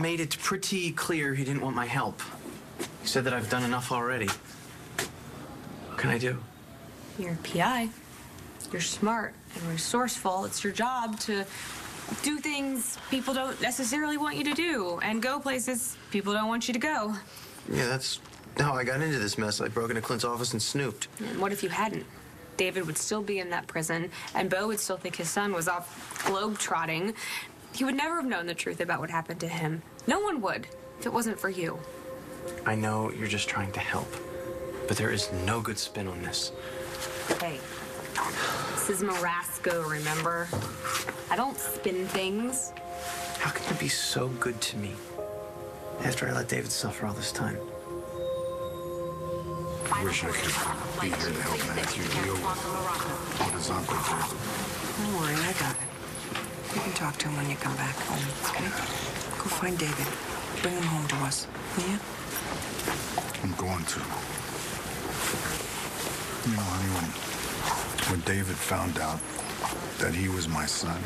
made it pretty clear he didn't want my help. He said that I've done enough already. What can I do? You're a PI. You're smart and resourceful. It's your job to do things people don't necessarily want you to do and go places people don't want you to go. Yeah, that's how I got into this mess. I broke into Clint's office and snooped. And what if you hadn't? David would still be in that prison, and Bo would still think his son was off globe-trotting. He would never have known the truth about what happened to him. No one would, if it wasn't for you. I know you're just trying to help, but there is no good spin on this. Hey, this is Marasco, remember? I don't spin things. How can you be so good to me after I let David suffer all this time? I wish I could be here to help Matthew deal with what his uncle did. Don't worry, I got it. You can talk to him when you come back home, okay? Go find David. Bring him home to us, will you? I'm going to. You know, honey, when David found out that he was my son,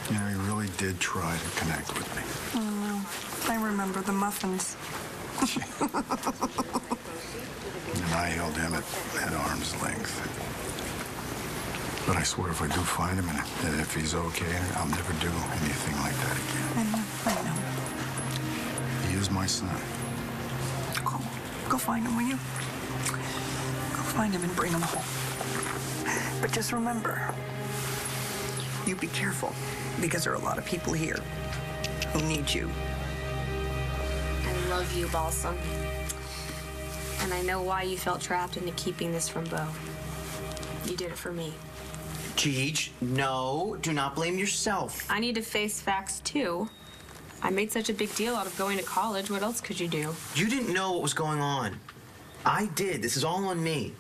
you know, he really did try to connect with me. Oh, I remember the muffins. And I held him at arm's length. But I swear if I do find him and if he's okay, I'll never do anything like that again. I know. He is my son. Go find him, will you? Go find him and bring him home. But just remember, you be careful, because there are a lot of people here who need you. I love you, Balsam. And I know why you felt trapped into keeping this from Bo. You did it for me. Cheech, no, do not blame yourself. I need to face facts, too. I made such a big deal out of going to college. What else could you do? You didn't know what was going on. I did. This is all on me.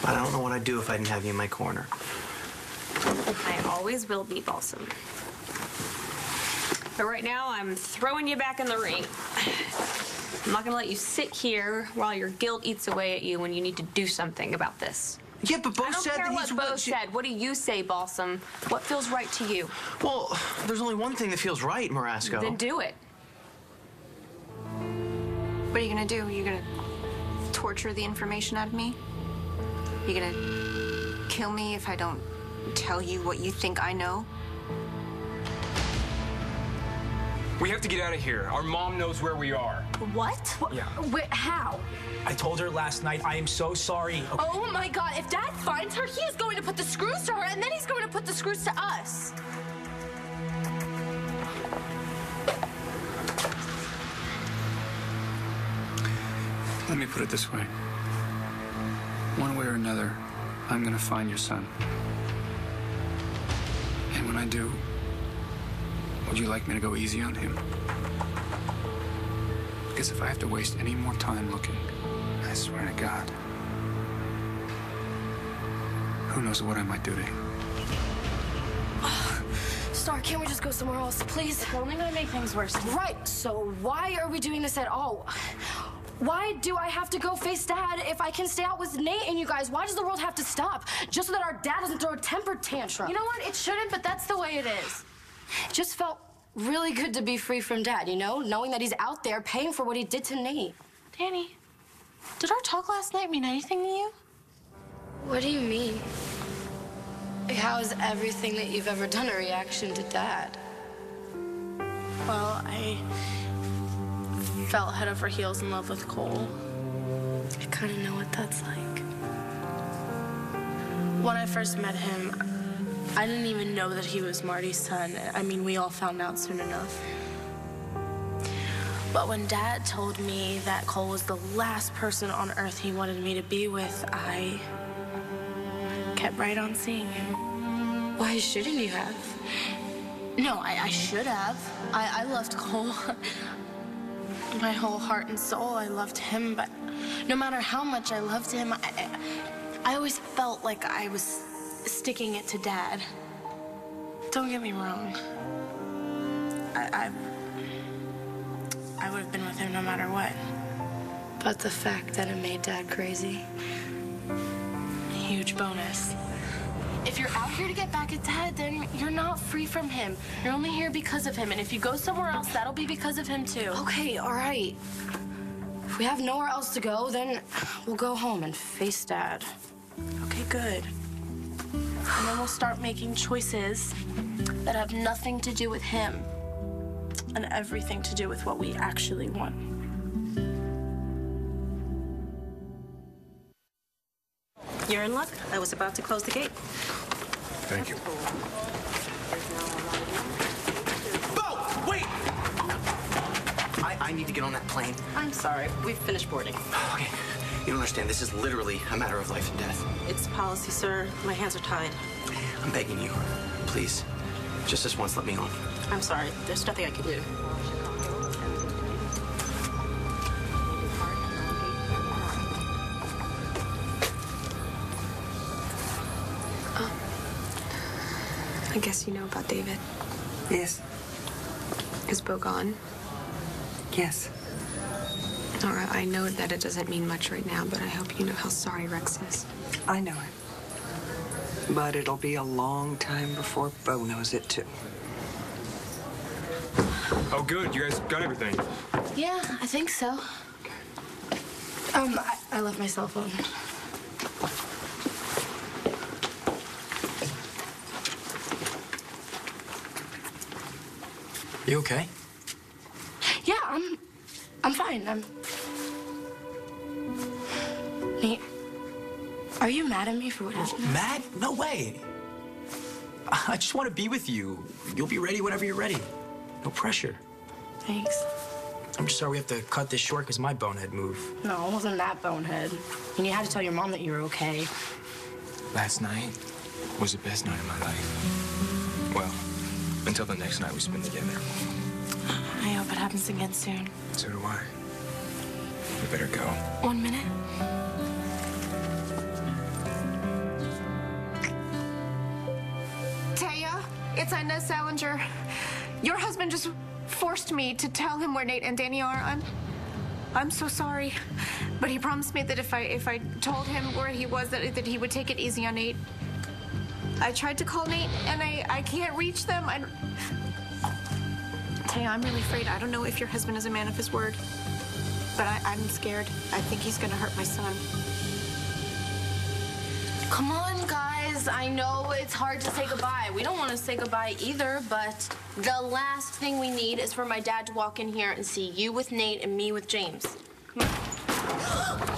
But I don't know what I'd do if I didn't have you in my corner. I always will be, Balsam. But right now, I'm throwing you back in the ring. I'm not gonna let you sit here while your guilt eats away at you when you need to do something about this. Yeah, but Bo said that he's... I don't care what Bo said. What do you say, Balsam? What feels right to you? Well, there's only one thing that feels right, Marasco. Then do it. What are you gonna do? You gonna torture the information out of me? You gonna kill me if I don't tell you what you think I know? We have to get out of here. Our mom knows where we are. What? Yeah. Wait, how? I told her last night. I am so sorry. Okay. Oh my God, if Dad finds her, he is going to put the screws to her, and then he's going to put the screws to us. Let me put it this way. One way or another, I'm gonna find your son. And when I do, would you like me to go easy on him? Because if I have to waste any more time looking, I swear to God, who knows what I might do to him. Star, can't we just go somewhere else, please? It's only gonna make things worse. Right, so why are we doing this at all? Why do I have to go face Dad if I can stay out with Nate and you guys? Why does the world have to stop? Just so that our dad doesn't throw a temper tantrum. You know what? It shouldn't, but that's the way it is. It just felt really good to be free from Dad, you know? Knowing that he's out there paying for what he did to Nate. Danny, did our talk last night mean anything to you? What do you mean? How is everything that you've ever done a reaction to Dad? Well, I felt head over heels in love with Cole. I kind of know what that's like. When I first met him, I didn't even know that he was Marty's son. I mean, we all found out soon enough. But when Dad told me that Cole was the last person on earth he wanted me to be with, I kept right on seeing him. Why shouldn't you have? No, I should have. I loved Cole. My whole heart and soul, I loved him, but no matter how much I loved him, I always felt like I was sticking it to Dad. Don't get me wrong. I would have been with him no matter what. But the fact that it made Dad crazy. Huge bonus. If you're out here to get back at Dad, then you're not free from him. You're only here because of him. And if you go somewhere else, that'll be because of him, too. Okay, all right. If we have nowhere else to go, then we'll go home and face Dad. Okay, good. And then we'll start making choices that have nothing to do with him and everything to do with what we actually want. You're in luck. I was about to close the gate. Thank you. Bo, wait! I need to get on that plane. I'm sorry. We've finished boarding. Okay. You don't understand. This is literally a matter of life and death. It's policy, sir. My hands are tied. I'm begging you. Please. Just this once, let me on. I'm sorry. There's nothing I can do. I guess you know about David. Yes. Is Bo gone? Yes. All right, I know that it doesn't mean much right now, but I hope you know how sorry Rex is. I know it. But it'll be a long time before Bo knows it, too. Oh, good. You guys got everything. Yeah, I think so. I left my cell phone. You okay? Yeah, I'm fine. Nate, are you mad at me for what happened? Mad? No way. I just want to be with you. You'll be ready whenever you're ready. No pressure. Thanks. I'm just sorry we have to cut this short because my bonehead moved. No, it wasn't that bonehead. And you had to tell your mom that you were okay. Last night was the best night of my life. Well, until the next night we spend together. I hope it happens again soon. So do I. We better go. 1 minute. Taya, it's Inez Salinger. Your husband just forced me to tell him where Nate and Danny are. I'm so sorry, but he promised me that if I told him where he was, that he would take it easy on Nate. I tried to call Nate, and I can't reach them. Taya, I'm really afraid. I don't know if your husband is a man of his word, but I'm scared. I think he's gonna hurt my son. Come on, guys. I know it's hard to say goodbye. We don't want to say goodbye either, but the last thing we need is for my dad to walk in here and see you with Nate and me with James. Come on.